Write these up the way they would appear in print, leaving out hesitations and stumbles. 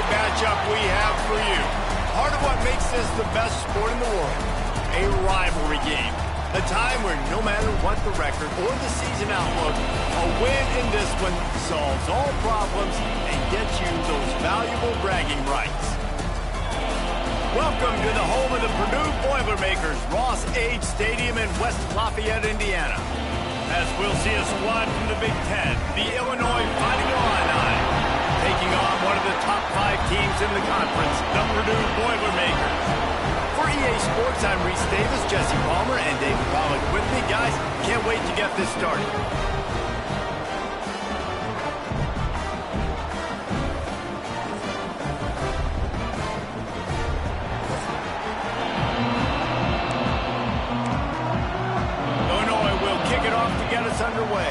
matchup we have for you. Part of what makes this the best sport in the world, a rivalry game. A time where no matter what the record or the season outlook, a win in this one solves all problems and gets you those valuable bragging rights. Welcome to the home of the Purdue Boilermakers, Ross-Age Stadium in West Lafayette, Indiana. As we'll see a squad from the Big Ten, the Illinois Fighting Illini, taking on one of the top 5 teams in the conference, the Purdue Boilermakers. For EA Sports, I'm Reese Davis, Jesse Palmer, and David Pollack with me. Guys, can't wait to get this started. Underway.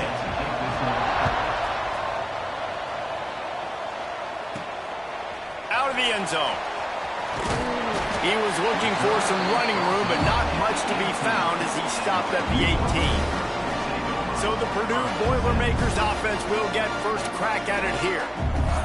Out of the end zone. He was looking for some running room, but not much to be found as he stopped at the 18. So the Purdue Boilermakers offense will get first crack at it here.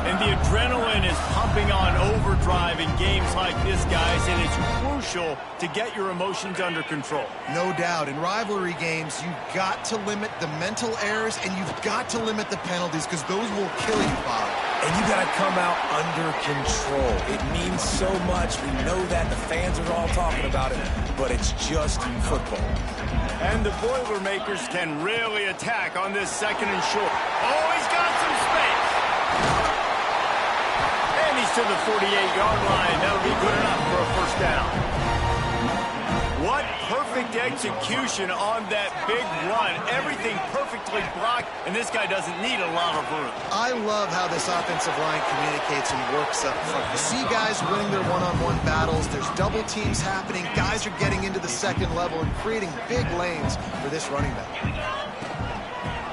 And the adrenaline is pumping on overdrive in games like this, guys, and it's crucial to get your emotions under control. No doubt. In rivalry games, you've got to limit the mental errors, and you've got to limit the penalties, because those will kill you, Bob. And you got to come out under control. It means so much. We know that. The fans are all talking about it, but it's just football. And the Boilermakers can really attack on this second and short. Oh, he's got some space. And he's to the 48-yard line. That'll be good enough for a first down. What perfect execution on that big run. Everything perfectly blocked, and this guy doesn't need a lot of room. I love how this offensive line communicates and works up front. You see guys winning their one-on-one battles. There's double teams happening. Guys are getting into the second level and creating big lanes for this running back.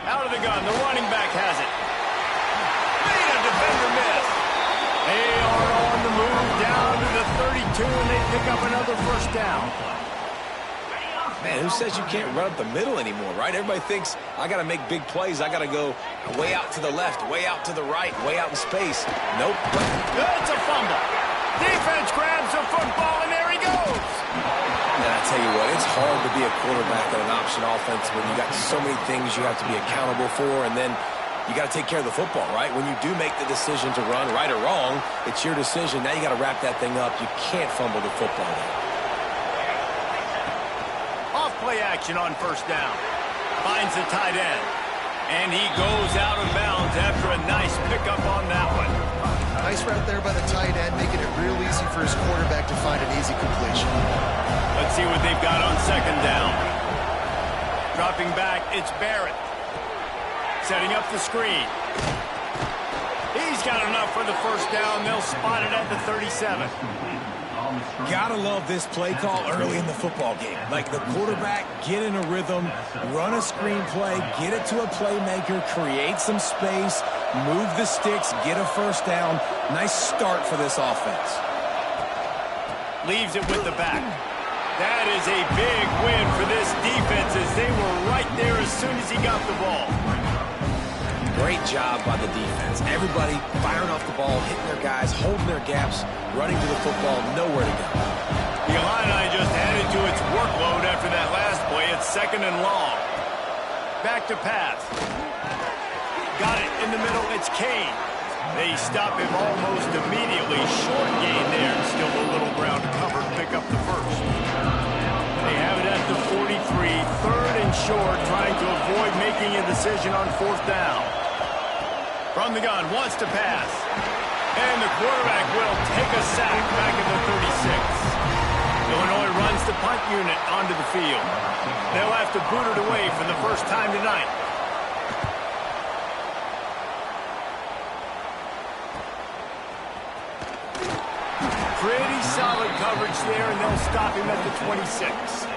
Out of the gun, the running back has it. Made a defender miss. They are on the move down to the 32, and they pick up another first down. Man, who says you can't run up the middle anymore, right? Everybody thinks, I got to make big plays. I got to go way out to the left, way out to the right, way out in space. Nope. It's a fumble. Defense grabs the football, and there he goes. And I tell you what, it's hard to be a quarterback in an option offense when you got so many things you have to be accountable for, and then you got to take care of the football, right? When you do make the decision to run, right or wrong, it's your decision. Now you got to wrap that thing up. You can't fumble the football there. Play action on first down. Finds the tight end. And he goes out of bounds after a nice pickup on that one. Nice route there by the tight end, making it real easy for his quarterback to find an easy completion. Let's see what they've got on second down. Dropping back, it's Barrett. Setting up the screen. He's got enough for the first down. They'll spot it at the 37. Gotta love this play call early in the football game. Like the quarterback, get in a rhythm, run a screen play, get it to a playmaker, create some space, move the sticks, get a first down. Nice start for this offense. Leaves it with the back. That is a big win for this defense as they were right there as soon as he got the ball. Great job by the defense. Everybody firing off the ball, hitting their guys, holding their gaps, running to the football, nowhere to go. The Illini just added to its workload after that last play. It's second and long. Back to pass. Got it in the middle. It's Kane. They stop him almost immediately. Short gain there. Still a little ground to cover to pick up the first. They have it at the 43. Third and short, trying to avoid making a decision on fourth down. From the gun, wants to pass. And the quarterback will take a sack back at the 36. Illinois runs the punt unit onto the field. They'll have to boot it away for the first time tonight. Pretty solid coverage there, and they'll stop him at the 26.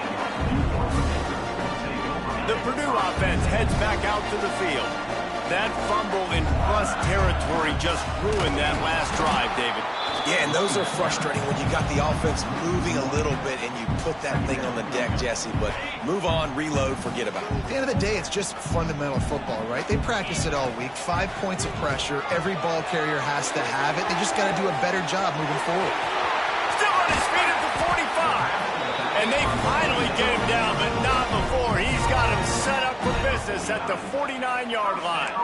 The Purdue offense heads back out to the field. That fumble in plus territory just ruined that last drive, David. Yeah, and those are frustrating when you got the offense moving a little bit and you put that thing on the deck, Jesse. But move on, reload, forget about it. At the end of the day, it's just fundamental football, right? They practice it all week. 5 points of pressure. Every ball carrier has to have it. They just got to do a better job moving forward. Still on his feet at the 45. And they finally get him down, but not before. He's got him set up for business at the 49-yard line.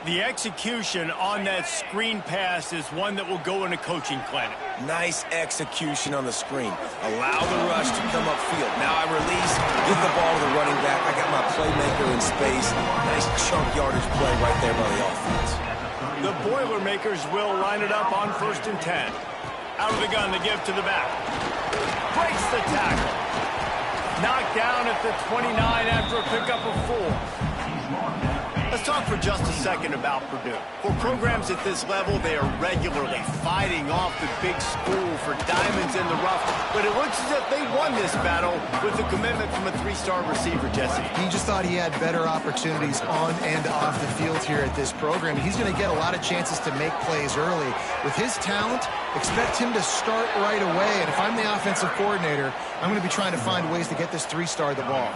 The execution on that screen pass is one that will go in a coaching clinic. Nice execution on the screen. Allow the rush to come upfield. Now I release, get the ball to the running back. I got my playmaker in space. Nice chunk yardage play right there by the offense. The Boilermakers will line it up on 1st and 10. Out of the gun to give to the back. Breaks the tackle. Knocked down at the 29 after a pickup of 4. Let's talk for just a second about Purdue. For programs at this level, they are regularly fighting off the big school for diamonds in the rough, but it looks as if they won this battle with a commitment from a 3-star receiver, Jesse. He just thought he had better opportunities on and off the field here at this program. He's going to get a lot of chances to make plays early. With his talent, expect him to start right away, and if I'm the offensive coordinator, I'm going to be trying to find ways to get this 3-star the ball.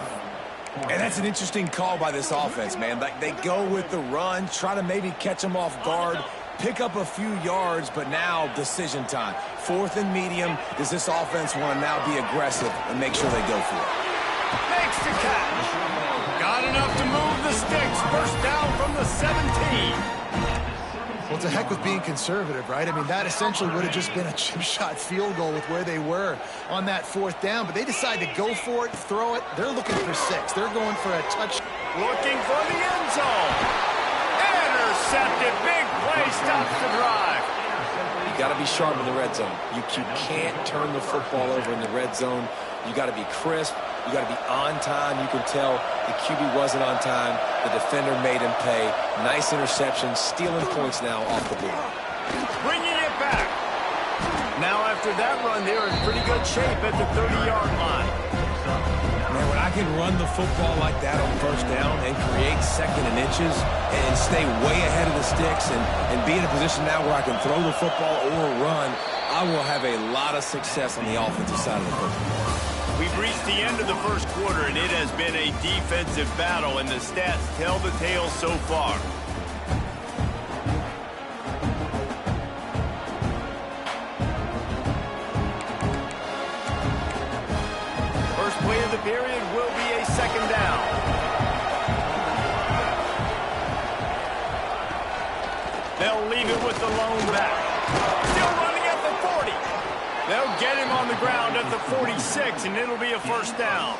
And that's an interesting call by this offense, man. Like, they go with the run, try to maybe catch them off guard, pick up a few yards, but now decision time. 4th and medium. Does this offense want to now be aggressive and make sure they go for it? Makes the catch. Got enough to move the sticks. First down from the 17. Well, it's a heck with being conservative, right? I mean, that essentially would have just been a chip shot field goal with where they were on that 4th down, but they decide to go for it, throw it. They're looking for 6. They're going for a touch. Looking for the end zone. Intercepted. Big play stops the drive. You got to be sharp in the red zone. You can't turn the football over in the red zone. You got to be crisp. You got to be on time. You can tell the QB wasn't on time. The defender made him pay. Nice interception, stealing points now off the board. Bringing it back. Now after that run, they're in pretty good shape at the 30-yard line. Man, when I can run the football like that on 1st down and create 2nd and inches and stay way ahead of the sticks and be in a position now where I can throw the football or run, I will have a lot of success on the offensive side of the football. We've reached the end of the 1st quarter, and it has been a defensive battle, and the stats tell the tale so far. First play of the period will be a 2nd down. They'll leave it with the lone back. Still running at the 40. They'll get him on the ground at the 46, and it'll be a 1st down.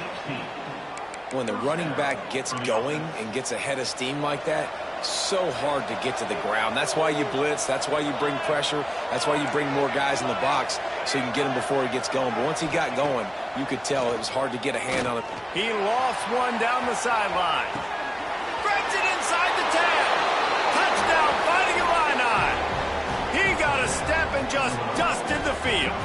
When the running back gets going and gets ahead of steam like that, so hard to get to the ground. That's why you blitz. That's why you bring pressure. That's why you bring more guys in the box so you can get him before he gets going. But once he got going, you could tell it was hard to get a hand on it. He lost one down the sideline. Breaks it inside the 10. Touchdown, fighting Illini. He got a step and just dusted the field.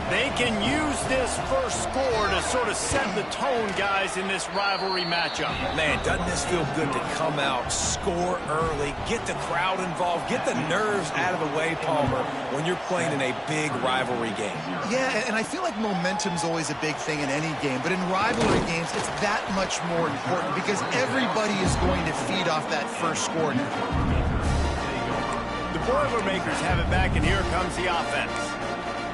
They can use this first score to sort of set the tone, guys, in this rivalry matchup. Man, doesn't this feel good to come out, score early, get the crowd involved, get the nerves out of the way, Palmer, when you're playing in a big rivalry game? Yeah, and I feel like momentum's always a big thing in any game, but in rivalry games, it's that much more important because everybody is going to feed off that first score now. The Boilermakers have it back, and here comes the offense.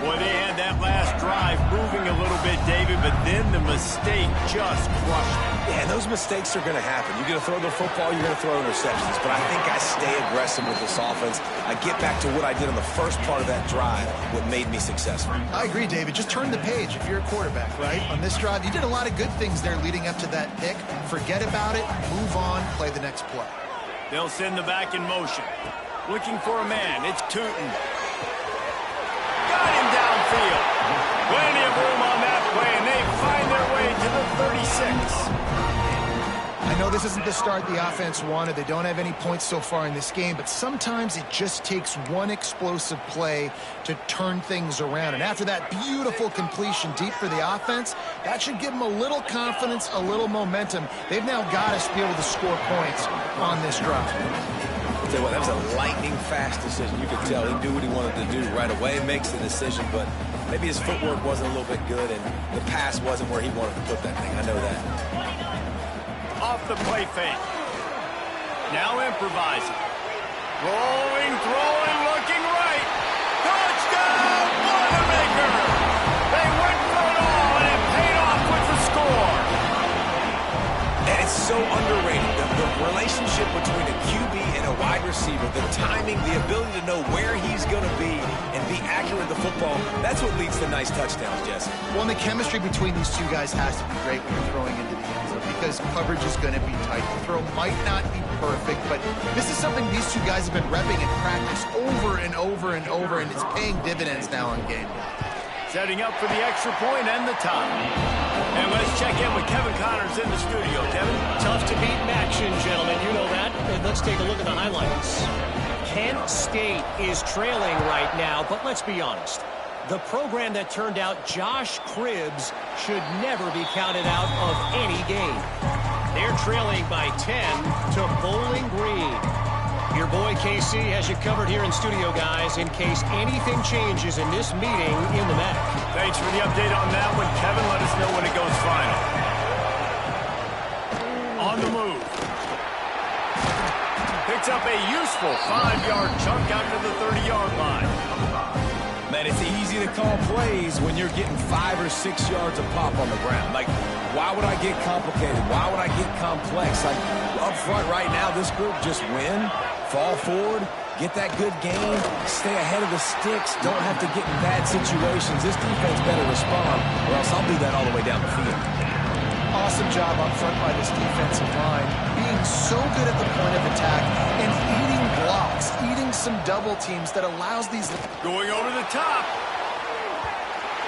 Boy, they had that last drive moving a little bit, David, but then the mistake just crushed it. Yeah, and those mistakes are going to happen. You're going to throw the football, you're going to throw interceptions, but I think I stay aggressive with this offense. I get back to what I did on the first part of that drive, what made me successful. I agree, David. Just turn the page if you're a quarterback, right? On this drive, you did a lot of good things there leading up to that pick. Forget about it, move on, play the next play. They'll send the back in motion. Looking for a man. It's Tootin. Got him downfield. Plenty of room on that play, and they find their way to the 36. I know this isn't the start the offense wanted. They don't have any points so far in this game, but sometimes it just takes one explosive play to turn things around. And after that beautiful completion deep for the offense, that should give them a little confidence, a little momentum. They've now got to be able to score points on this drive. tell you what, that was a lightning-fast decision. You could tell he knew what he wanted to do right away, makes the decision, but maybe his footwork wasn't a little bit good, and the pass wasn't where he wanted to put that thing. I know that. Off the play fake. Now improvising. Rolling, throwing, looking right. Touchdown, Boilermaker! They went for it all, and it paid off with the score. And it's so underrated. The relationship between a QB and a wide receiver, the timing, the ability to know where he's going to be and be accurate with the football, that's what leads to nice touchdowns, Jesse. Well, and the chemistry between these two guys has to be great when you're throwing into the end zone because coverage is going to be tight. The throw might not be perfect, but this is something these two guys have been repping in practice over and over and over, and it's paying dividends now on game day. Setting up for the extra point and the tie. And let's check in with Kevin Connors in the studio. Kevin? Tough to beat in action, gentlemen. You know that. And let's take a look at the highlights. Kent State is trailing right now, but let's be honest. The program that turned out Josh Cribbs should never be counted out of any game. They're trailing by 10 to Bowling Green. Your boy KC has you covered here in studio, guys, in case anything changes in this meeting in the MAC. Thanks for the update on that one, Kevin. Let us know when it goes final. On the move. Picks up a useful 5-yard chunk out to the 30-yard line. Man, it's easy to call plays when you're getting 5 or 6 yards of pop on the ground. Like, why would I get complicated? Why would I get complex? Like, up front right now, this group just win. Fall forward, get that good game, stay ahead of the sticks, don't have to get in bad situations. This defense better respond, or else I'll do that all the way down the field. Awesome job up front by this defensive line, being so good at the point of attack and eating blocks, eating some double teams that allows these... Going over the top.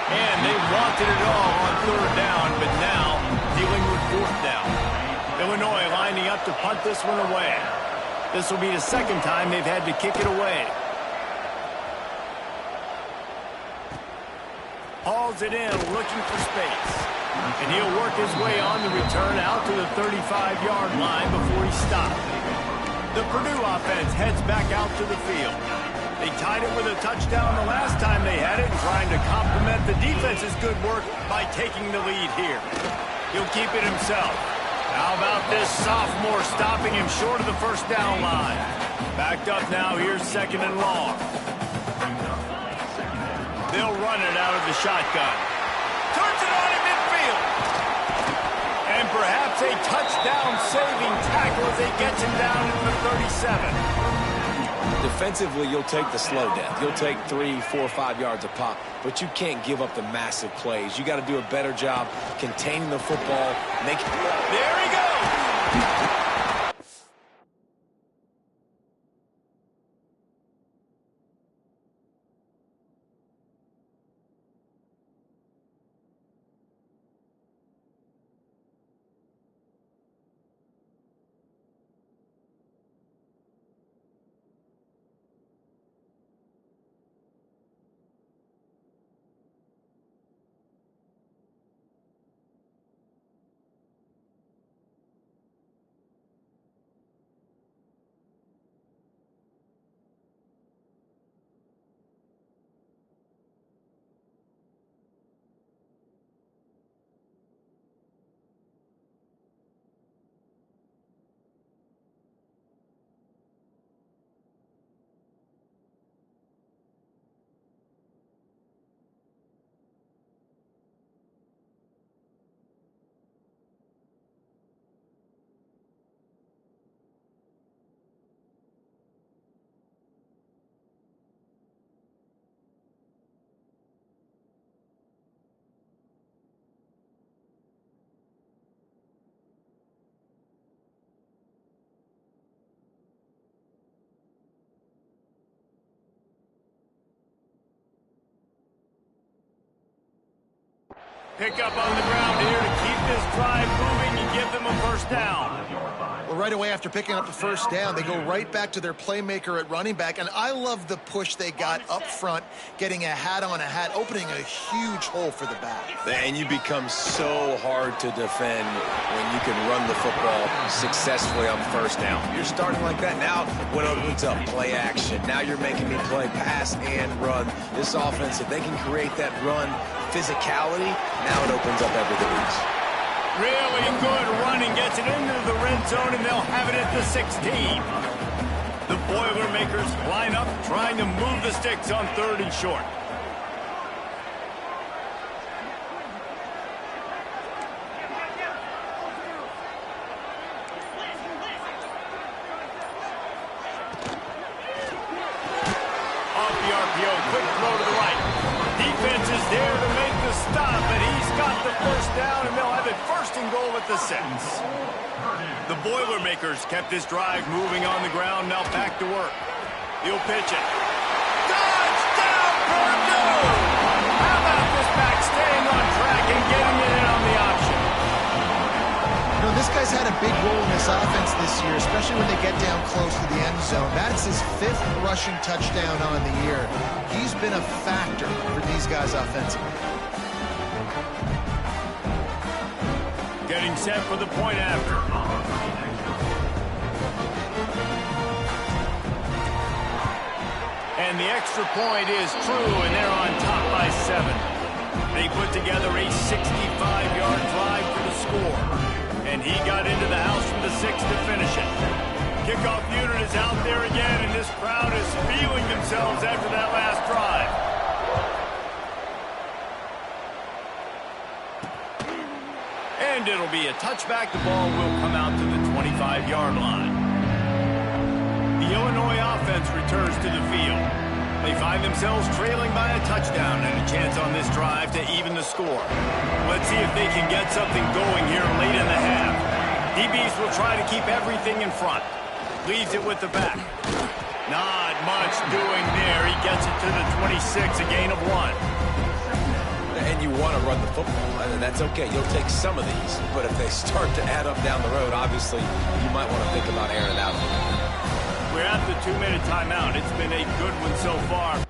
And they wanted it all on 3rd down, but now dealing with 4th down. Illinois lining up to punt this one away. This will be the second time they've had to kick it away. Hauls it in, looking for space. And he'll work his way on the return out to the 35-yard line before he stopped. The Purdue offense heads back out to the field. They tied it with a touchdown the last time they had it and trying to complement the defense's good work by taking the lead here. He'll keep it himself. How about this sophomore stopping him short of the 1st down line? Backed up now, here's 2nd and long. They'll run it out of the shotgun. Turns it on in midfield. And perhaps a touchdown-saving tackle as they get him down to the 37. Defensively, you'll take the slow down. You'll take 3, 4, 5 yards of pop, but you can't give up the massive plays. You got to do a better job containing the football. There he goes! Pick up on the ground here to keep this drive moving and give them a 1st down. Well, right away after picking up the first down, they go right back to their playmaker at running back, and I love the push they got up front, getting a hat on a hat, opening a huge hole for the back. And you become so hard to defend when you can run the football successfully on first down. You're starting like that. Now what opens up? Play action. Now you're making me play pass and run. This offense, if they can create that run physicality, now it opens up everything else. Really good running, gets it into the red zone, and they'll have it at the 16. The Boilermakers line up, trying to move the sticks on 3rd and short. Off the RPO, quick throw to the right. Defense is there to make the stop, and he's got the first down, and they'll have it 1st and goal at the 6. The Boilermakers kept this drive moving on the ground, now back to work. He'll pitch it. Touchdown, Purdue! How about this back staying on track and getting it in on the option? You know, this guy's had a big role in this offense this year, especially when they get down close to the end zone. That's his 5th rushing touchdown on the year. He's been a factor for these guys offensively. Getting set for the point after. And the extra point is true, and they're on top by 7. They put together a 65-yard drive for the score. And he got into the house from the 6 to finish it. Kickoff unit is out there again, and this crowd is feeling themselves after that last drive. And it'll be a touchback. The ball will come out to the 25-yard line. The Illinois offense returns to the field. They find themselves trailing by a touchdown and a chance on this drive to even the score. Let's see if they can get something going here late in the half. DBs will try to keep everything in front. Leads it with the back. Not much doing there. He gets it to the 26, a gain of 1. And you want to run the football, and that's okay. You'll take some of these, but if they start to add up down the road, obviously you might want to think about airing it out a little bit. We're at the 2-minute timeout. It's been a good one so far.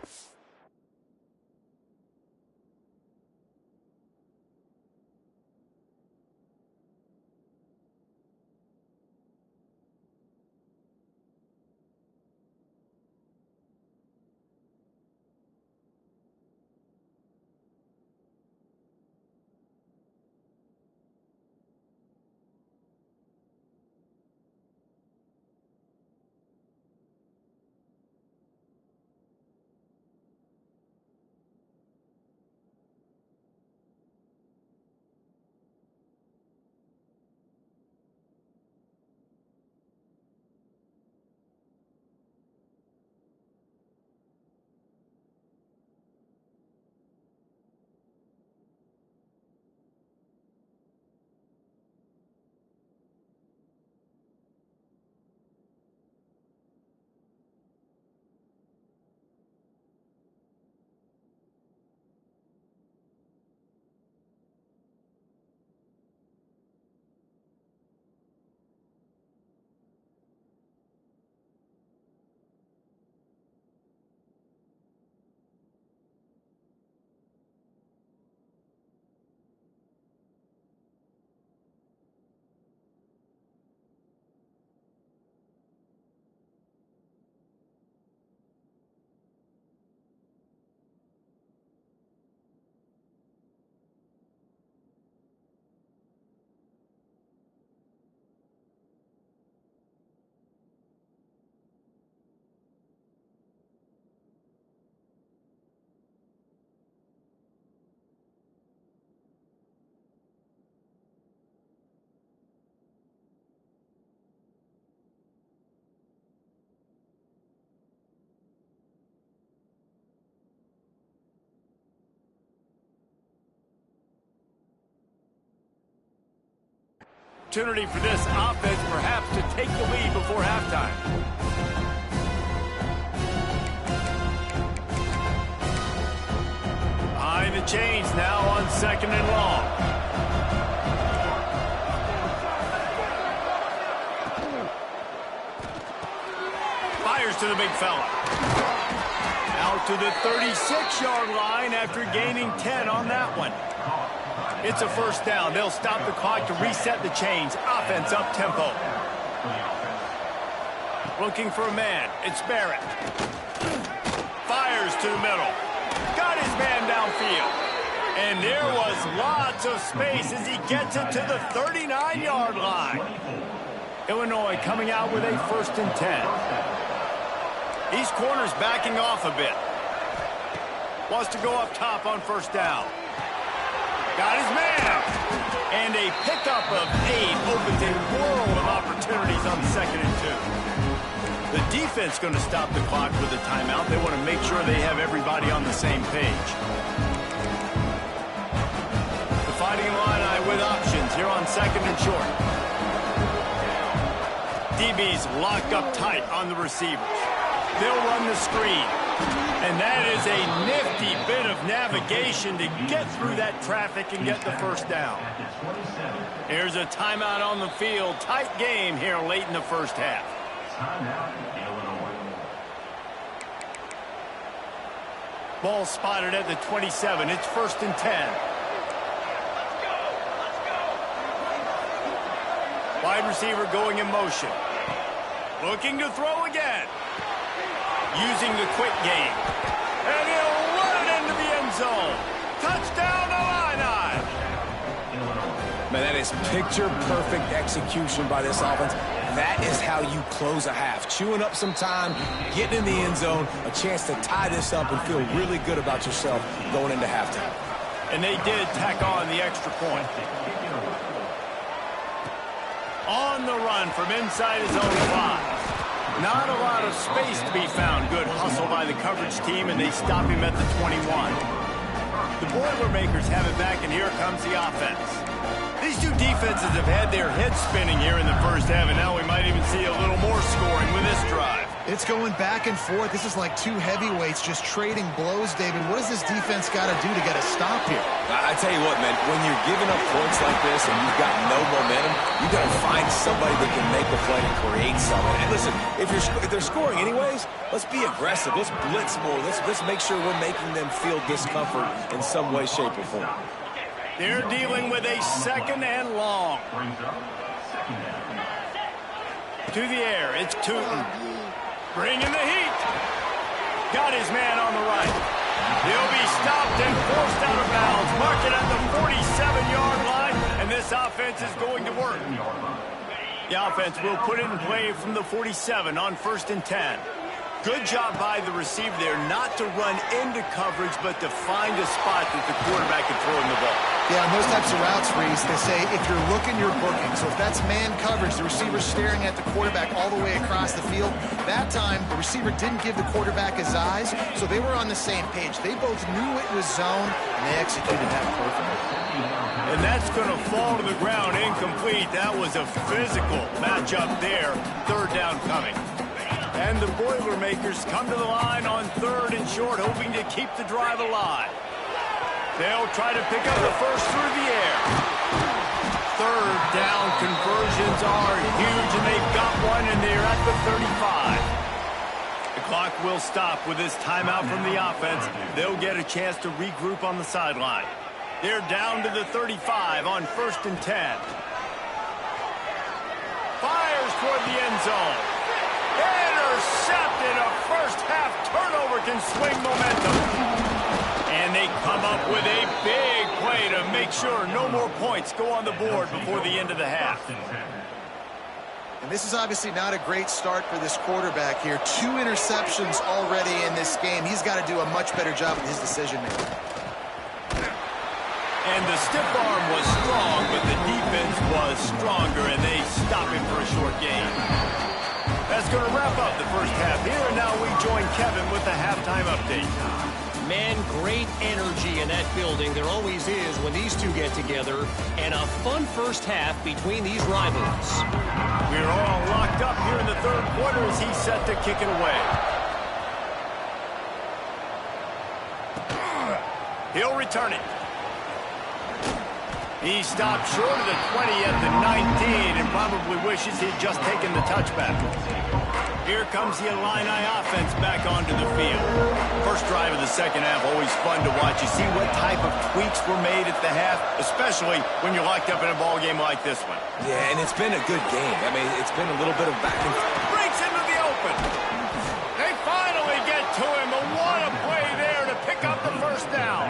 Opportunity for this offense perhaps to take the lead before halftime. Behind the chains now on 2nd and long. to the big fella. Out to the 36-yard line after gaining 10 on that one. It's a first down. They'll stop the clock to reset the chains. Offense up-tempo. Looking for a man. It's Barrett. Fires to the middle. Got his man downfield. And there was lots of space as he gets it to the 39-yard line. Illinois coming out with a 1st and 10. These corners backing off a bit. Wants to go up top on first down. Got his man. And a pickup of 8 opens a world of opportunities on 2nd and 2. The defense going to stop the clock with a timeout. They want to make sure they have everybody on the same page. The Fighting Illini with options here on 2nd and short. DB's locked up tight on the receivers. They'll run the screen. And that is a nifty bit of navigation to get through that traffic and get the first down. Here's a timeout on the field. Tight game here late in the first half. Ball spotted at the 27. It's 1st and 10. Wide receiver going in motion. Looking to throw again. Using the quick game. And he'll run it into the end zone. Touchdown, Illini! Man, that is picture-perfect execution by this offense. That is how you close a half. Chewing up some time, getting in the end zone, a chance to tie this up and feel really good about yourself going into halftime. And they did tack on the extra point. On the run from inside his own 5. Not a lot of space to be found. Good hustle by the coverage team, and they stop him at the 21. The Boilermakers have it back, and here comes the offense. These two defenses have had their heads spinning here in the first half, and now we might even see a little more scoring with this drive. It's going back and forth. This is like two heavyweights just trading blows, David. What does this defense got to do to get a stop here? I tell you what, man, when you're giving up points like this and you've got no momentum, you got to find somebody that can make a play and create something. And listen, if they're scoring anyways, let's be aggressive. Let's blitz more. Let's make sure we're making them feel discomfort in some way, shape, or form. They're dealing with a 2nd and long. To the air, it's Tootin. Bringing the heat. Got his man on the right. He'll be stopped and forced out of bounds. Mark it at the 47-yard line, and this offense is going to work. The offense will put it in play from the 47 on 1st and 10. Good job by the receiver there not to run into coverage, but to find a spot that the quarterback can throw in the ball. Yeah, on those types of routes, Reese, they say if you're looking, you're booking. So if that's man coverage, the receiver's staring at the quarterback all the way across the field. That time, the receiver didn't give the quarterback his eyes, so they were on the same page. They both knew it was zone, and they executed that perfectly. And that's going to fall to the ground incomplete. That was a physical matchup there. 3rd down coming. And the Boilermakers come to the line on 3rd and short, hoping to keep the drive alive. They'll try to pick up the first through the air. 3rd down conversions are huge, and they've got one, and they're at the 35. The clock will stop with this timeout from the offense. They'll get a chance to regroup on the sideline. They're down to the 35 on 1st and 10. Fires toward the end zone. Intercepted. A first-half turnover can swing momentum. And they come up with a big play to make sure no more points go on the board before the end of the half. And this is obviously not a great start for this quarterback here. 2 interceptions already in this game. He's got to do a much better job with his decision-making. And the stiff arm was strong, but the defense was stronger, and they stop him for a short gain. That's going to wrap up the first half here, and now we join Kevin with the halftime update. Man, great energy in that building. There always is when these two get together, and a fun first half between these rivals. We're all locked up here in the 3rd quarter as he's set to kick it away. He'll return it. He stopped short of the 20 at the 19 and probably wishes he'd just taken the touchback. Here comes the Illini offense back onto the field. First drive of the second half, always fun to watch. You see what type of tweaks were made at the half, especially when you're locked up in a ball game like this one. Yeah, and it's been a good game. I mean, it's been a little bit of back and forth. Breaks into the open. They finally get to him. But what a play there to pick up the first down.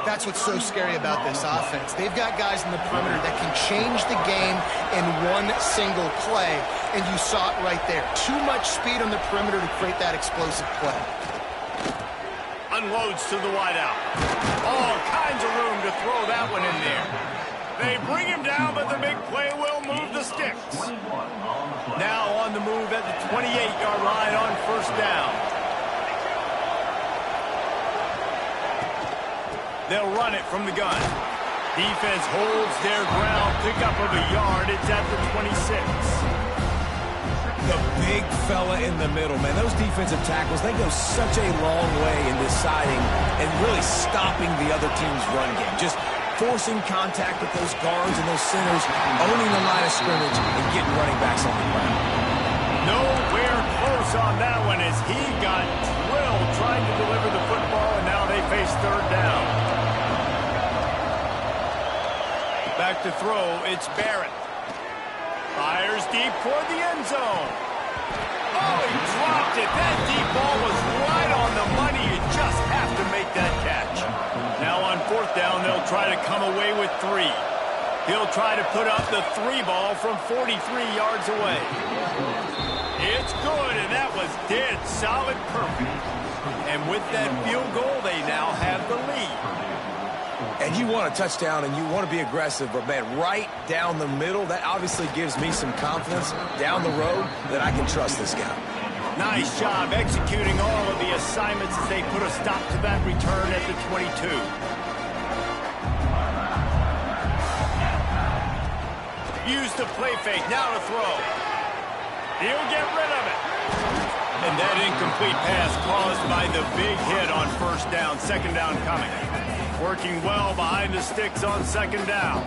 That's what's so scary about this offense. They've got guys in the perimeter that can change the game in one single play, and you saw it right there. Too much speed on the perimeter to create that explosive play. Unloads to the wideout. All kinds of room to throw that one in there. They bring him down, but the big play will move the sticks. Now on the move at the 28-yard line on first down. They'll run it from the gun. Defense holds their ground. Pickup of a yard. It's at the 26. The big fella in the middle, man. Those defensive tackles, they go such a long way in deciding and really stopping the other team's run game. Just forcing contact with those guards and those centers, owning the line of scrimmage, and getting running backs on the ground. Nowhere close on that one as he got drilled trying to deliver the football, and now they face third down. Back to throw, it's Barrett. Fires deep toward the end zone. Oh, he dropped it. That deep ball was right on the money. You just have to make that catch. Now on fourth down, they'll try to come away with 3. He'll try to put up the 3 ball from 43 yards away. It's good, and that was dead solid perfect. And with that field goal, they now have the lead. And you want a touchdown and you want to be aggressive, but man, right down the middle, that obviously gives me some confidence down the road that I can trust this guy. Nice job executing all of the assignments as they put a stop to that return at the 22. Use the play fake, now to throw. He'll get rid of it. And that incomplete pass caused by the big hit on first down, second down coming. Working well behind the sticks on second down.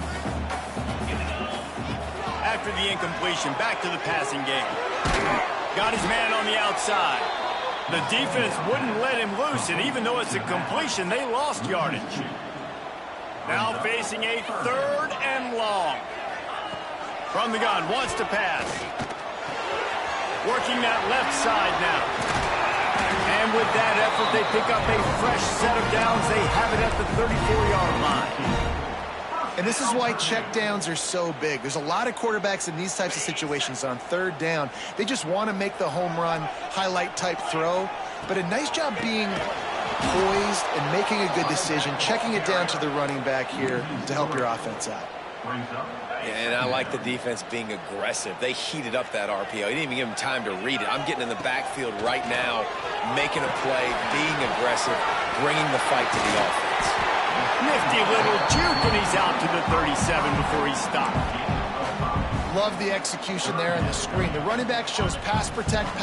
After the incompletion, back to the passing game. Got his man on the outside. The defense wouldn't let him loose, and even though it's a completion, they lost yardage. Now facing a third and long. From the gun, wants to pass. Working that left side now. And with that effort, they pick up a fresh set of downs. They have it at the 34-yard line. And this is why checkdowns are so big. There's a lot of quarterbacks in these types of situations on third down. They just want to make the home run, highlight-type throw. But a nice job being poised and making a good decision, checking it down to the running back here to help your offense out. Yeah, and I like the defense being aggressive. They heated up that RPO. He didn't even give him time to read it. I'm getting in the backfield right now, making a play, being aggressive, bringing the fight to the offense. Nifty little juke, and he's out to the 37 before he stopped. Love the execution there in the screen. The running back shows pass protect,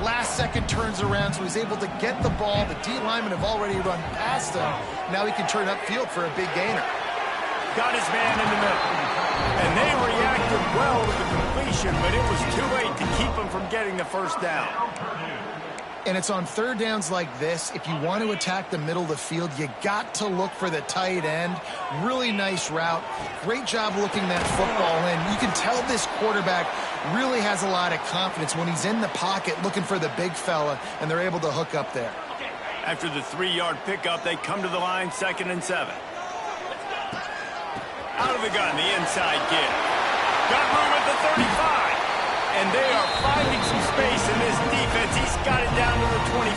last second turns around, so he's able to get the ball. The D linemen have already run past him. Now he can turn upfield for a big gainer. Got his man in the middle. And they reacted well to the completion, but it was too late to keep him from getting the first down. And it's on third downs like this, if you want to attack the middle of the field, you got to look for the tight end. Really nice route. Great job looking that football in. You can tell this quarterback really has a lot of confidence when he's in the pocket looking for the big fella, and they're able to hook up there. After the 3-yard pickup, they come to the line, 2nd and 7. Out of the gun, the inside give. Got room at the 35. And they are finding some space in this defense. He's got it down to the 25.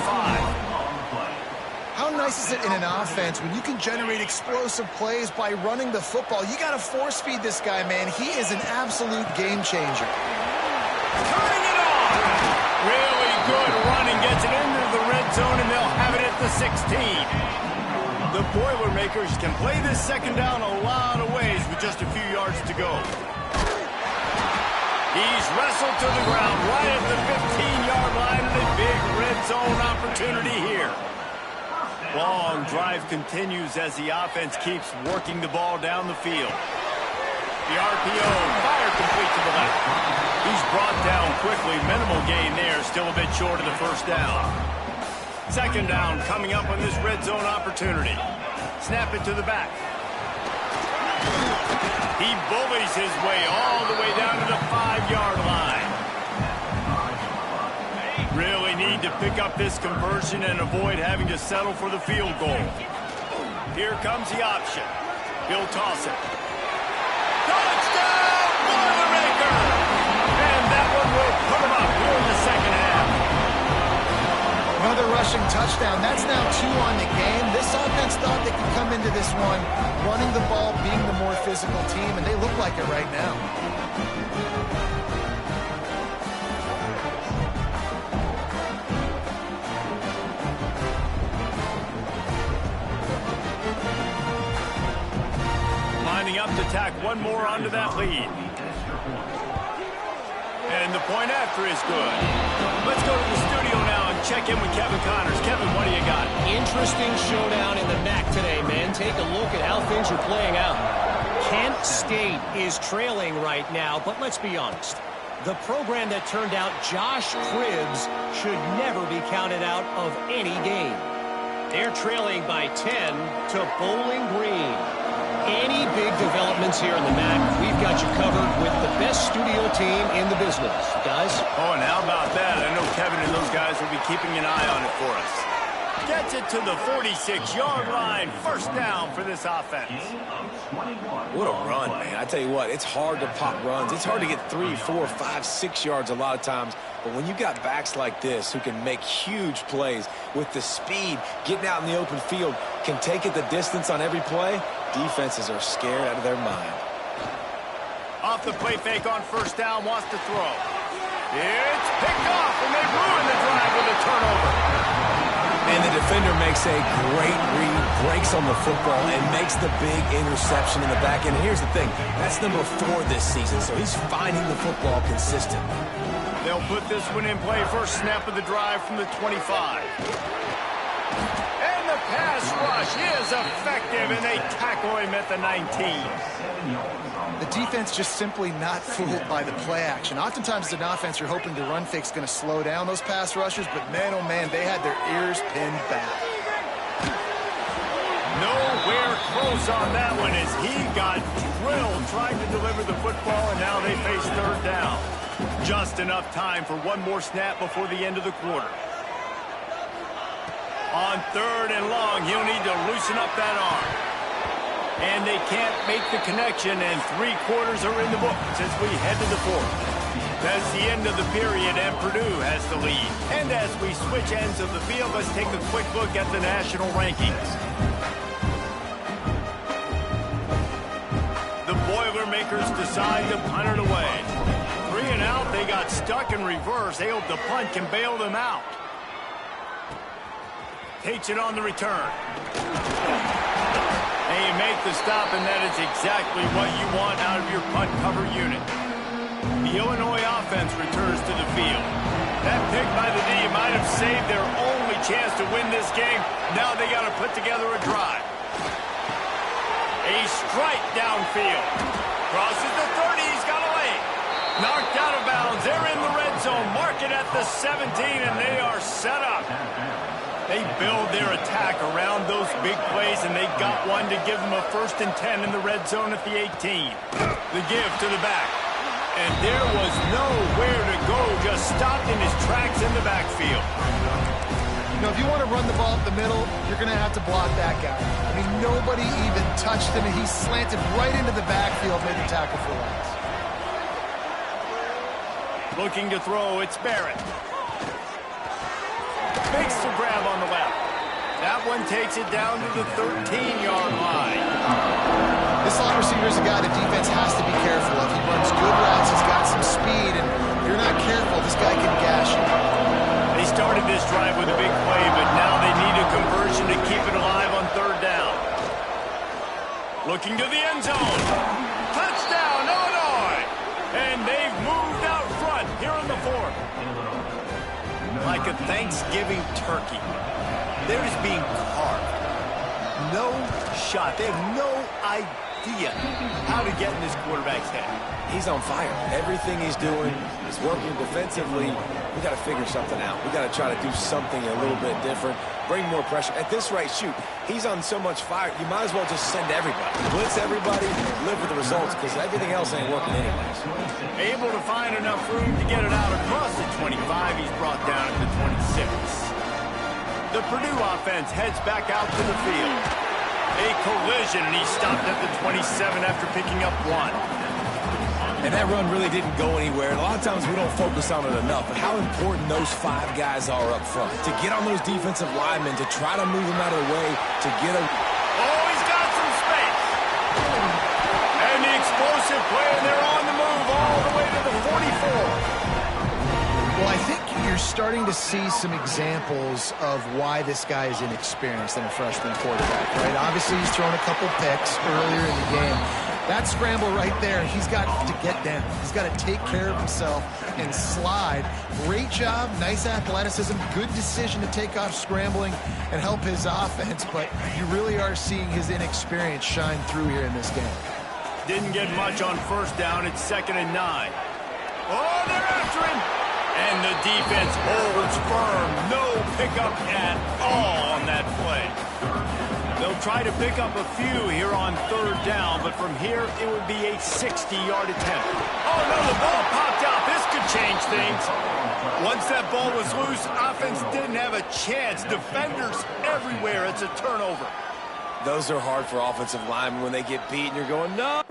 How nice is it in an offense when you can generate explosive plays by running the football? You got to force feed this guy, man. He is an absolute game changer. Turning it on. Really good running. Gets it into the red zone, and they'll have it at the 16. The Boilermakers can play this second down a lot of ways with just a few yards to go. He's wrestled to the ground right at the 15-yard line, and a big red zone opportunity here. Long drive continues as the offense keeps working the ball down the field. The RPO, fire complete to the left. He's brought down quickly. Minimal gain there, still a bit short of the first down. Second down coming up on this red zone opportunity. Snap it to the back. He bullies his way all the way down to the 5-yard line. Really need to pick up this conversion and avoid having to settle for the field goal. Here comes the option. He'll toss it. Touchdown, Boilermaker! And that one will put him up here in the second half. Another rushing touchdown. That's now 2 on the game. This offense thought they could come into this one running the ball, being the more physical team, and they look like it right now. Lining up to tack one more onto that lead. And the point after is good. Let's go to the studio now and check in with Kevin Connors. Kevin, what do you got? Interesting showdown in the MAC today, man. Take a look at how things are playing out. Kent State is trailing right now, but let's be honest. The program that turned out Josh Cribbs should never be counted out of any game. They're trailing by 10 to Bowling Green. Any big developments here in the MAC, we've got you covered with the best studio team in the business. Guys? Oh, and how about that? I know Kevin and those guys will be keeping an eye on it for us. Gets it to the 46-yard line. First down for this offense. What a run, man. I tell you what, it's hard to pop runs. It's hard to get 3, 4, 5, 6 yards a lot of times. But when you got backs like this who can make huge plays with the speed, getting out in the open field, can take it the distance on every play, defenses are scared out of their mind. Off the play fake on first down, wants to throw. It's picked off, and they ruin the drive with a turnover. And the defender makes a great read, breaks on the football, and makes the big interception in the back end. And here's the thing, that's number 4 this season, so he's finding the football consistently. They'll put this one in play. First snap of the drive from the 25. And the pass rush is effective, and they tackle him at the 19. The defense just simply not fooled by the play action. Oftentimes, as an offense, you're hoping the run fake's going to slow down those pass rushers, but man, oh man, they had their ears pinned back. Nowhere close on that one as he got drilled trying to deliver the football, and now they face third down. Just enough time for one more snap before the end of the quarter. On third and long, he'll need to loosen up that arm. And they can't make the connection, and 3 quarters are in the books as we head to the fourth. That's the end of the period, and Purdue has the lead. And as we switch ends of the field, let's take a quick look at the national rankings. The Boilermakers decide to punt it away. 3 and out, they got stuck in reverse. They hope the punt can bail them out. Takes it on the return. And you make the stop, and that is exactly what you want out of your punt cover unit. The Illinois offense returns to the field. That pick by the D might have saved their only chance to win this game. Now they got to put together a drive. A strike downfield. Crosses the 30. He's got a lane. Knocked out of bounds. They're in the red zone. Mark it at the 17, and they are set up. They build their attack around those big plays, and they got one to give them a 1st and 10 in the red zone at the 18. The give to the back. And there was nowhere to go, just stopped in his tracks in the backfield. You know, if you want to run the ball up the middle, you're going to have to block that guy. I mean, nobody even touched him, and he slanted right into the backfield, made the tackle for loss. Looking to throw, it's Barrett. Makes the grab on the left. That one takes it down to the 13-yard line. This slot receiver is a guy the defense has to be careful of. He runs good routes, he's got some speed, and if you're not careful, this guy can gash you. They started this drive with a big play, but now they need a conversion to keep it alive on third down. Looking to the end zone. Touchdown, Illinois! And they've moved out front here in the fourth. Like a Thanksgiving turkey, they're just being carved. No shot. They have no idea idea how to get in this quarterback's head. He's on fire. Everything he's doing is working defensively. We got to figure something out. We got to try to do something a little bit different, bring more pressure. At this rate, shoot, he's on so much fire, you might as well just send everybody. Blitz everybody, live with the results, because everything else ain't working anyways. Able to find enough room to get it out across the 25. He's brought down at the 26. The Purdue offense heads back out to the field. A collision, and he stopped at the 27 after picking up 1. And that run really didn't go anywhere. And a lot of times we don't focus on it enough, but how important those 5 guys are up front. To get on those defensive linemen, to try to move them out of the way, to get a... Oh, he's got some space. And the explosive play, and they're on the move all the way to the 44. Well, I think you're starting to see some examples of why this guy is inexperienced in a freshman quarterback, right? Obviously, he's thrown a couple picks earlier in the game. That scramble right there, he's got to get down. He's got to take care of himself and slide. Great job, nice athleticism, good decision to take off scrambling and help his offense, but you really are seeing his inexperience shine through here in this game. Didn't get much on first down. It's 2nd and 9. Oh, they're after him. And the defense holds firm. No pickup at all on that play. They'll try to pick up a few here on 3rd down, but from here it would be a 60-yard attempt. Oh, no, the ball popped out. This could change things. Once that ball was loose, offense didn't have a chance. Defenders everywhere. It's a turnover. Those are hard for offensive linemen when they get beat and you're going, no.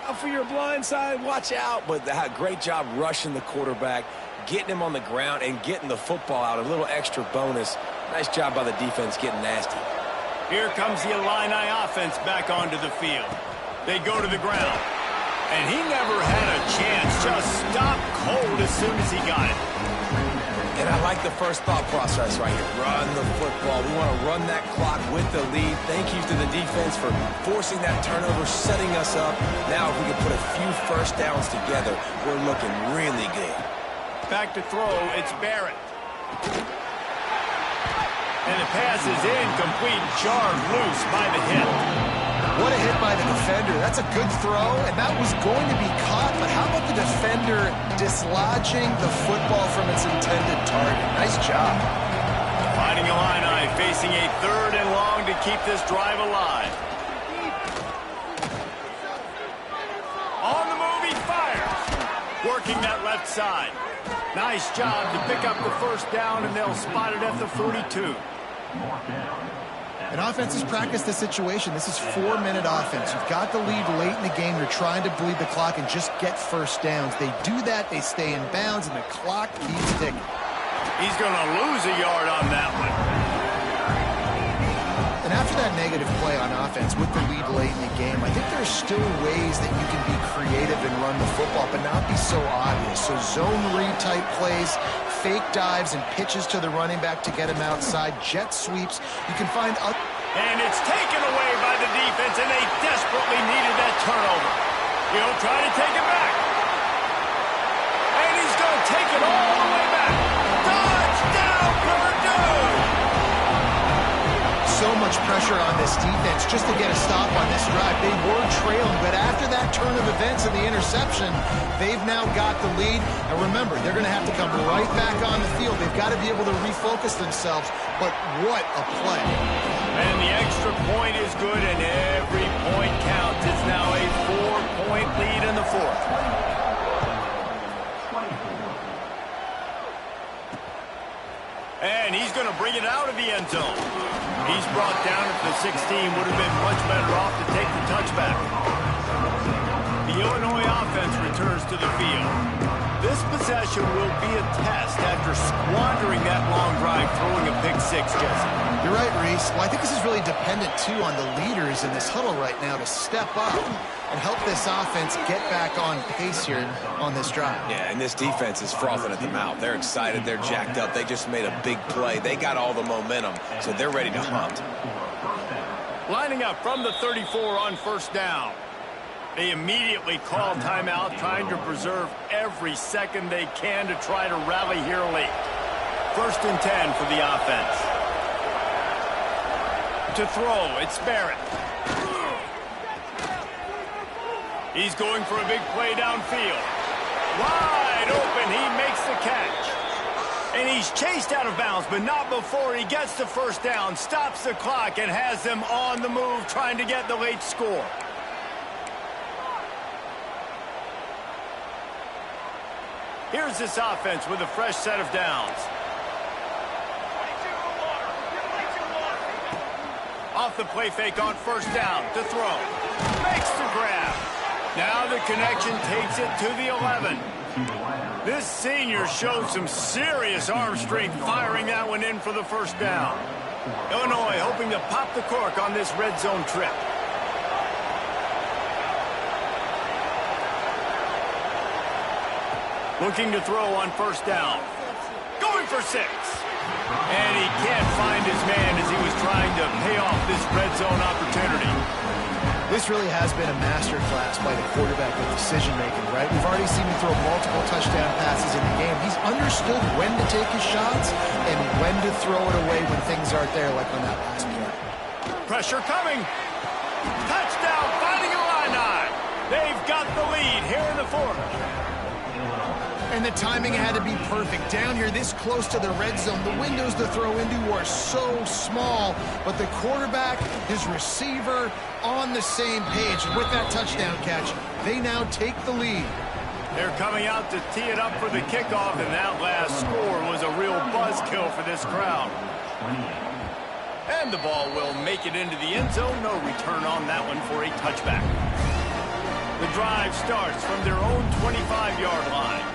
Out for your blind side, watch out. But great job rushing the quarterback, getting him on the ground, and getting the football out. A little extra bonus. Nice job by the defense getting nasty. Here comes the Illini offense back onto the field. They go to the ground. And he never had a chance. Just stopped cold as soon as he got it. And I like the first thought process right here. Run the football. We want to run that clock with the lead. Thank you to the defense for forcing that turnover, setting us up. Now if we can put a few first downs together, we're looking really good. Back to throw, it's Barrett. And the pass is incomplete, jarred loose by the hip. What a hit by the defender. That's a good throw, and that was going to be caught, but how about the defender dislodging the football from its intended target? Nice job. Fighting Illini, facing a 3rd and long to keep this drive alive. On the move, he fires. Working that left side. Nice job to pick up the first down, and they'll spot it at the 42. And offenses practice this situation. This is 4-minute offense. You've got the lead late in the game. You're trying to bleed the clock and just get first downs. They do that. They stay in bounds, and the clock keeps ticking. He's going to lose a yard on that one. And after that negative play on offense with the lead late in the game, I think there's still ways that you can be creative and run the football, but not be so obvious. So zone read type plays, fake dives and pitches to the running back to get him outside, jet sweeps. You can find... And it's taken away by the defense, and they desperately needed that turnover. He'll try to take it back. And he's going to take it all the way back. Touchdown, Purdue! So much pressure on this defense just to get a stop on this drive. They were trailing, but after that turn of events and the interception, they've now got the lead. And remember, they're going to have to come right back on the field. They've got to be able to refocus themselves, but what a play. And the extra point is good, and every point counts. It's now a 4-point lead in the 4th. And he's going to bring it out of the end zone. He's brought down at the 16. Would have been much better off to take the touchback. The Illinois offense returns to the field. This possession will be a test after squandering that long drive, throwing a pick-6, Jesse. You're right, Reese. Well, I think this is really dependent, too, on the leaders in this huddle right now to step up and help this offense get back on pace here on this drive. Yeah, and this defense is frothing at the mouth. They're excited. They're jacked up. They just made a big play. They got all the momentum, so they're ready to hunt. Lining up from the 34 on first down. They immediately call timeout, trying to preserve every second they can to try to rally here late. 1st and 10 for the offense. To throw, it's Barrett. He's going for a big play downfield. Wide open, he makes the catch. And he's chased out of bounds, but not before he gets the first down, stops the clock, and has them on the move trying to get the late score. Here's this offense with a fresh set of downs. Off the play fake on first down to throw. Makes the grab. Now the connection takes it to the 11. This senior showed some serious arm strength firing that one in for the first down. Illinois hoping to pop the cork on this red zone trip. Looking to throw on first down. Going for 6. And he can't find his man as he was trying to pay off this red zone opportunity. This really has been a masterclass by the quarterback with decision-making, right? We've already seen him throw multiple touchdown passes in the game. He's understood when to take his shots and when to throw it away when things aren't there, like on that last play. Pressure coming. Touchdown, finding Illini. They've got the lead here in the fourth. And the timing had to be perfect. Down here, this close to the red zone, the windows to throw into are so small, but the quarterback, his receiver, on the same page. And with that touchdown catch, they now take the lead. They're coming out to tee it up for the kickoff, and that last score was a real buzzkill for this crowd. And the ball will make it into the end zone. No return on that one for a touchback. The drive starts from their own 25-yard line.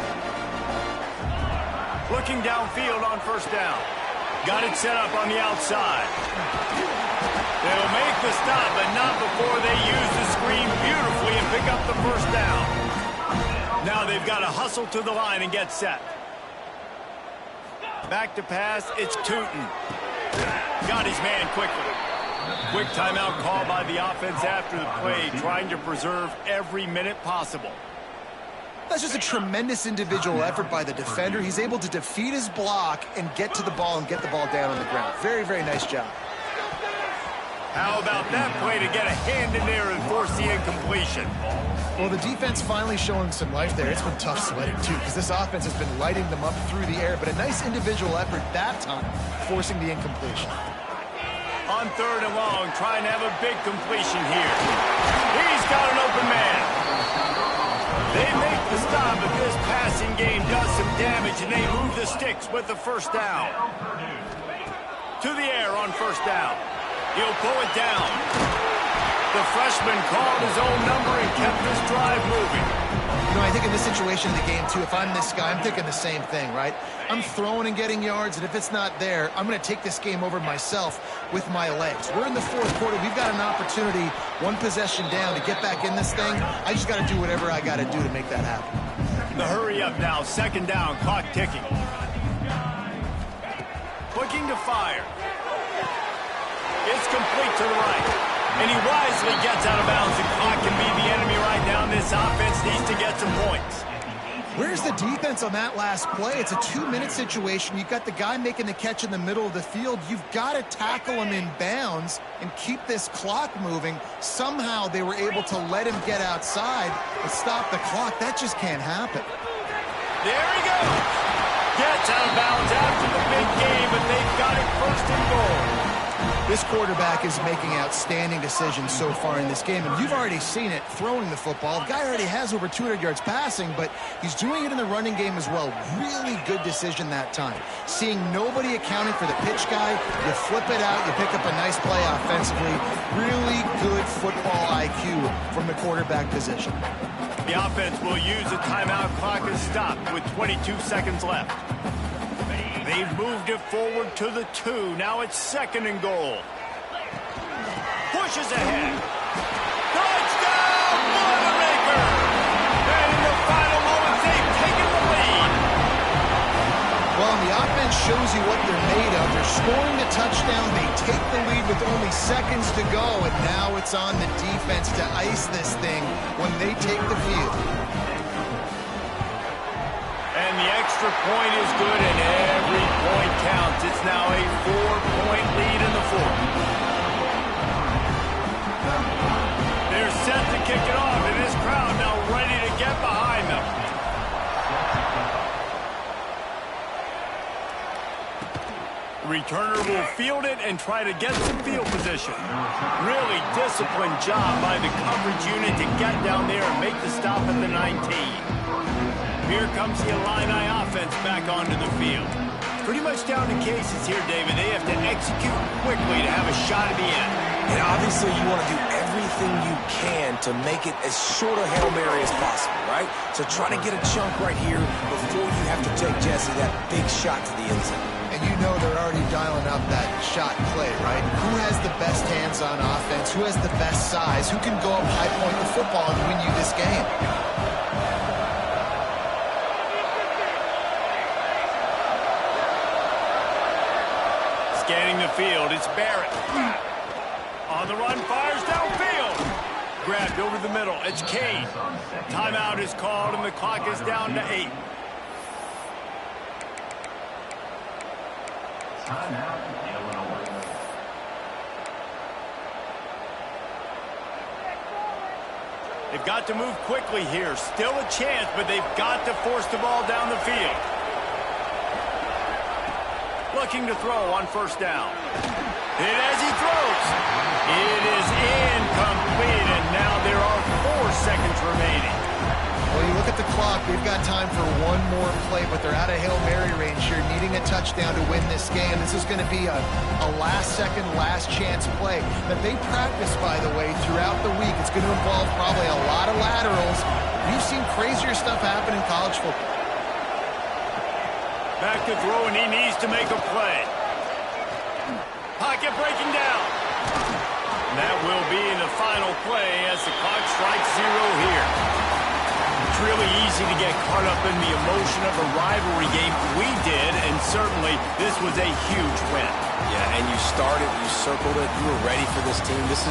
Looking downfield on first down. Got it set up on the outside. They'll make the stop, but not before they use the screen beautifully and pick up the first down. Now they've got to hustle to the line and get set. Back to pass, it's Tootin. Got his man quickly. Quick timeout call by the offense after the play, trying to preserve every minute possible. That's just a tremendous individual effort by the defender. He's able to defeat his block and get to the ball and get the ball down on the ground. Very, very nice job. How about that play to get a hand in there and force the incompletion? Well, the defense finally showing some life there. It's been tough sledding, too, because this offense has been lighting them up through the air. But a nice individual effort that time, forcing the incompletion. On third and long, trying to have a big completion here. He's got an open man. They make the stop, but this passing game does some damage, and they move the sticks with the first down. To the air on first down. He'll pull it down. The freshman called his own number and kept this drive moving. You know, I think in this situation in the game, too, if I'm this guy, I'm thinking the same thing, right? I'm throwing and getting yards, and if it's not there, I'm going to take this game over myself with my legs. We're in the fourth quarter. We've got an opportunity, one possession down, to get back in this thing. I just got to do whatever I got to do to make that happen. The hurry up now, second down, clock ticking. Looking to fire. It's complete to the right. And he wisely gets out of bounds. The clock can be the enemy right now. This offense needs to get some points. Where's the defense on that last play? It's a 2-minute situation. You've got the guy making the catch in the middle of the field. You've got to tackle him in bounds and keep this clock moving. Somehow they were able to let him get outside and stop the clock. That just can't happen. There he goes. Gets out of bounds after the big game, but they've got it first and goal. This quarterback is making outstanding decisions so far in this game, and you've already seen it throwing the football. The guy already has over 200 yards passing, but he's doing it in the running game as well. Really good decision that time. Seeing nobody accounting for the pitch guy, you flip it out, you pick up a nice play offensively. Really good football IQ from the quarterback position. The offense will use a timeout. Clock is stopped with 22 seconds left. They've moved it forward to the 2. Now it's second and goal. Pushes ahead. Touchdown, Boilermaker! And in the final moments, they've taken the lead. Well, the offense shows you what they're made of. They're scoring the touchdown. They take the lead with only seconds to go, and now it's on the defense to ice this thing when they take the field. And the extra point is good, and every point counts. It's now a 4-point lead in the fourth. They're set to kick it off, and this crowd returner will field it and try to get some field position. Really disciplined job by the coverage unit to get down there and make the stop at the 19. Here comes the Illini offense back onto the field. Pretty much down to cases here, David. They have to execute quickly to have a shot at the end. And obviously you want to do everything you can to make it as short a Hail Mary as possible, right? So try to get a chunk right here before you have to take Jesse that big shot to the end zone. And you know they're already dialing up that shot play, right? Who has the best hands on offense? Who has the best size? Who can go up high point the football and win you this game? Scanning the field, it's Barrett. On the run, fires downfield. Grabbed over the middle, it's Kane. Timeout is called and the clock is down to 8. They've got to move quickly here. Still a chance, but they've got to force the ball down the field. Looking to throw on first down. Hit as he throws. It is incomplete, and now there are 4 seconds remaining. Well, you look at the clock, they've got time for one more play, but they're out of Hail Mary range here, needing a touchdown to win this game. This is going to be a last-second, last-chance play that they practice, by the way, throughout the week. It's going to involve probably a lot of laterals. We've seen crazier stuff happen in college football. Back to throw, and he needs to make a play. Pocket breaking down. And that will be the final play as the clock strikes 0 here. It's really easy to get caught up in the emotion of a rivalry game. We did, and certainly this was a huge win. Yeah, and you started, you circled it, you were ready for this team. This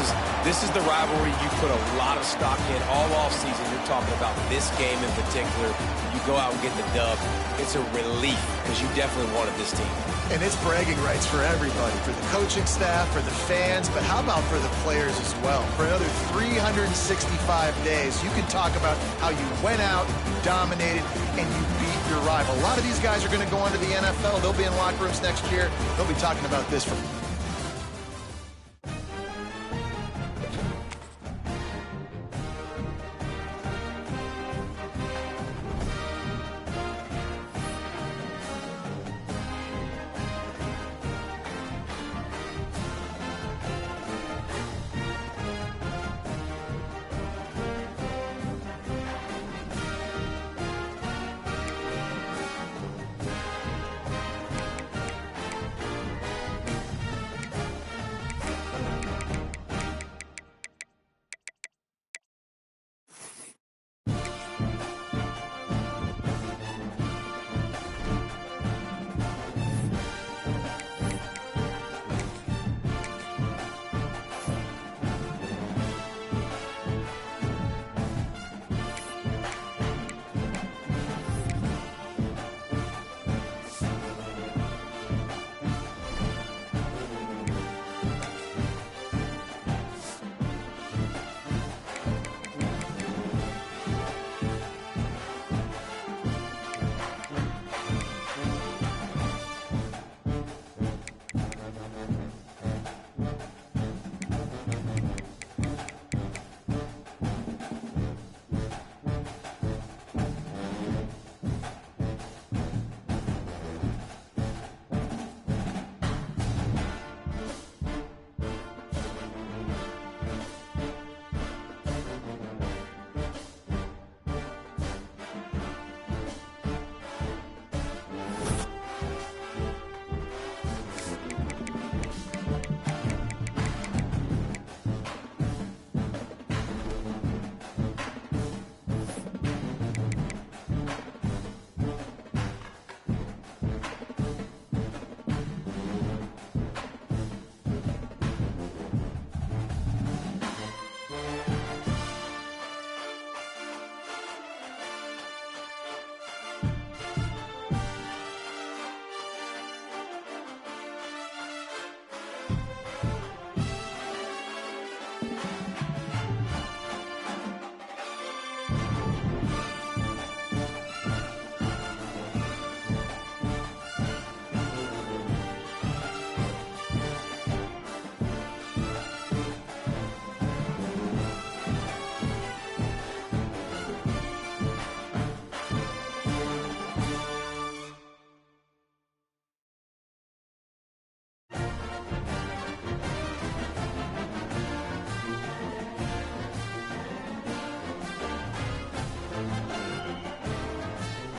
is the rivalry you put a lot of stock in all offseason. You're talking about this game in particular. You go out and get the dub. It's a relief because you definitely wanted this team. And it's bragging rights for everybody, for the coaching staff, for the fans, but how about for the players as well? For another 365 days, you can talk about how you went out, you dominated, and you beat your rival. A lot of these guys are going to go on to the NFL. They'll be in locker rooms next year. They'll be talking about this for